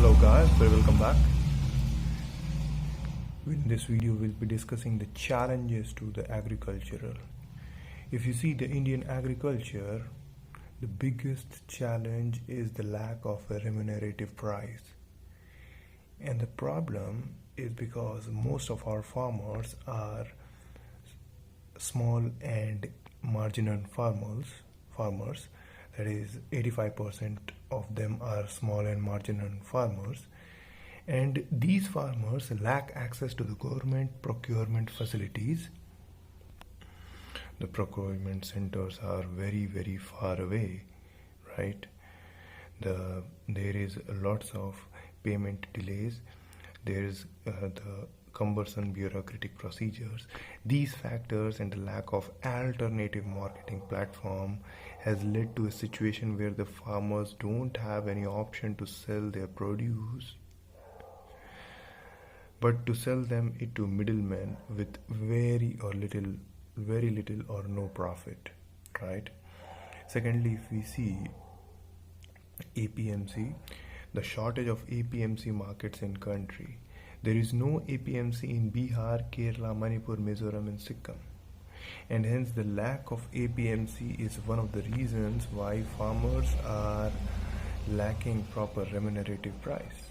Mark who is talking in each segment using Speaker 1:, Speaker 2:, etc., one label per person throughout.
Speaker 1: Hello guys, very welcome back. In this video we'll be discussing the challenges to the agricultural. If you see the Indian agriculture, the biggest challenge is the lack of a remunerative price. And the problem is because most of our farmers are small and marginal farmers, that is 85% of them are small and marginal farmers, and these farmers lack access to the government procurement facilities. The procurement centers are very far away, right? There is lots of payment delays. There is the cumbersome bureaucratic procedures. These factors and the lack of alternative marketing platform has led to a situation where the farmers don't have any option to sell their produce, but to sell them it to middlemen with very little or no profit, right? Secondly, if we see APMC, the shortage of APMC markets in country. There is no APMC in Bihar, Kerala, Manipur, Mizoram and Sikkim. And hence the lack of APMC is one of the reasons why farmers are lacking proper remunerative price.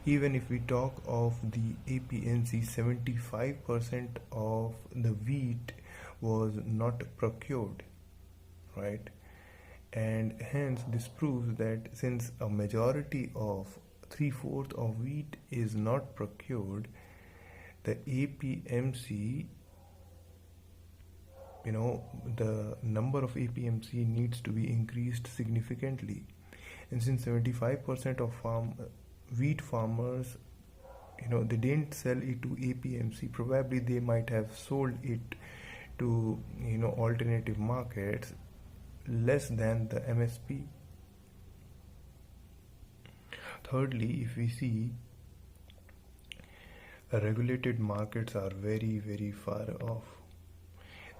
Speaker 1: Even if we talk of the APMC, 75% of the wheat was not procured, right? And hence this proves that since a majority of 3/4 of wheat is not procured, the APMC, the number of APMC needs to be increased significantly. And since 75% of wheat farmers, they didn't sell it to APMC, probably they might have sold it to, alternative markets less than the MSP. Thirdly, if we see, regulated markets are very far off.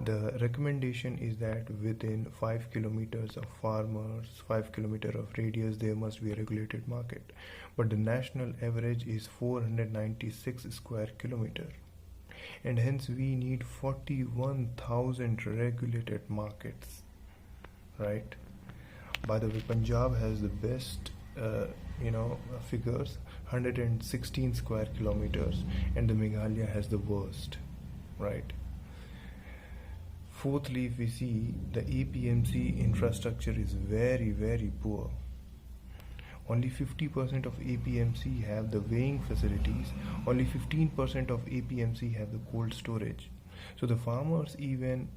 Speaker 1: The recommendation is that within 5 kilometers of farmers, 5 kilometer of radius, there must be a regulated market. But the national average is 496 square kilometer. And hence we need 41,000 regulated markets, right? By the way, Punjab has the best figures, 116 square kilometers, and the Meghalaya has the worst, right? Fourthly, if we see, the APMC infrastructure is very poor. Only 50% of APMC have the weighing facilities, only 15% of APMC have the cold storage. So the farmers even,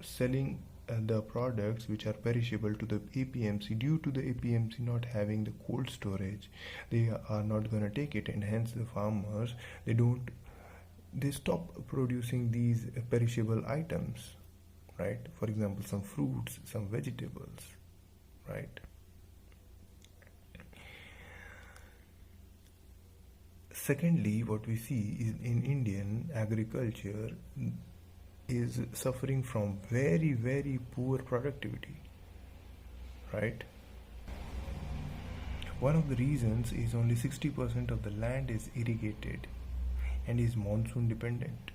Speaker 1: selling the products which are perishable to the APMC, due to the APMC not having the cold storage, they are not going to take it, and hence the farmers, they stop producing these perishable items, right? For example, some fruits, some vegetables, right? Secondly, what we see is in Indian agriculture is suffering from very poor productivity, right? One of the reasons is only 60% of the land is irrigated and is monsoon dependent.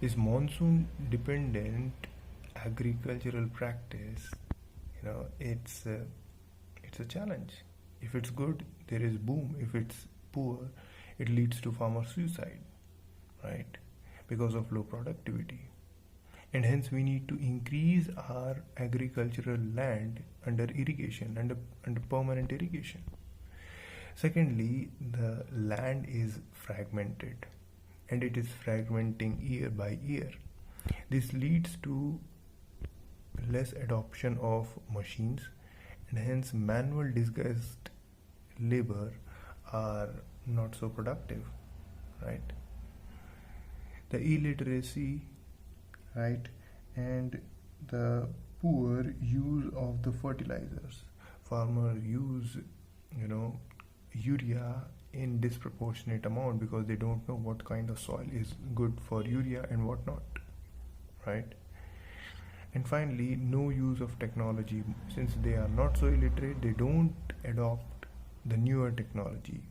Speaker 1: This monsoon dependent agricultural practice, it's a challenge. If it's good, there is boom. If it's poor, it leads to farmer suicide, right? Because of low productivity. And hence we need to increase our agricultural land under irrigation, under permanent irrigation. Secondly, the land is fragmented, and it is fragmenting year by year. This leads to less adoption of machines, and hence manual disguised labor are not so productive, right? The illiteracy, right, and the poor use of the fertilizers. Farmers use, urea in disproportionate amount because they don't know what kind of soil is good for urea and what not, right? And finally, no use of technology. Since they are not so illiterate, they don't adopt the newer technology.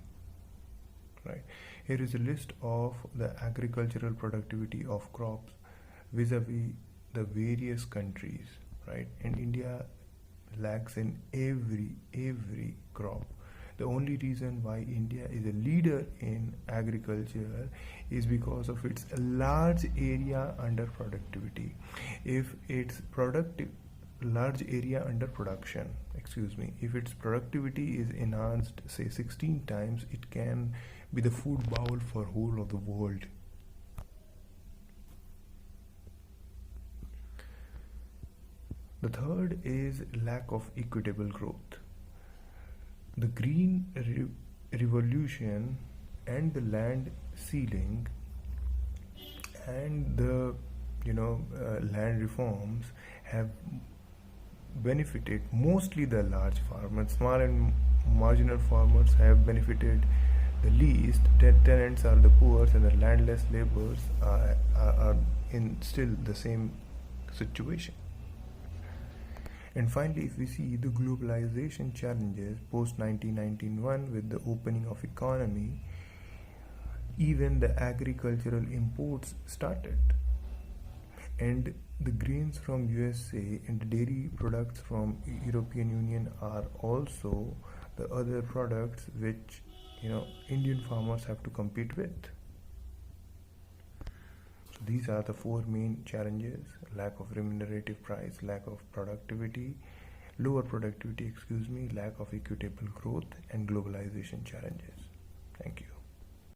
Speaker 1: Right. Here is a list of the agricultural productivity of crops vis-a-vis the various countries. Right. And India lags in every crop. The only reason why India is a leader in agriculture is because of its large area under productivity. If its large area under production, if its productivity is enhanced say 16 times, it can be the food bowl for whole of the world. The third is lack of equitable growth. The green revolution and the land ceiling and the land reforms have benefited mostly the large farmers. Small and marginal farmers have benefited the least. Tenants are the poor, and the landless laborers are in still the same situation. And finally, if we see the globalization challenges post 1991 with the opening of economy, even the agricultural imports started. And the grains from USA and the dairy products from European Union are also the other products which Indian farmers have to compete with. These are the four main challenges: lack of remunerative price, lack of productivity, lower productivity, lack of equitable growth, and globalization challenges. Thank you.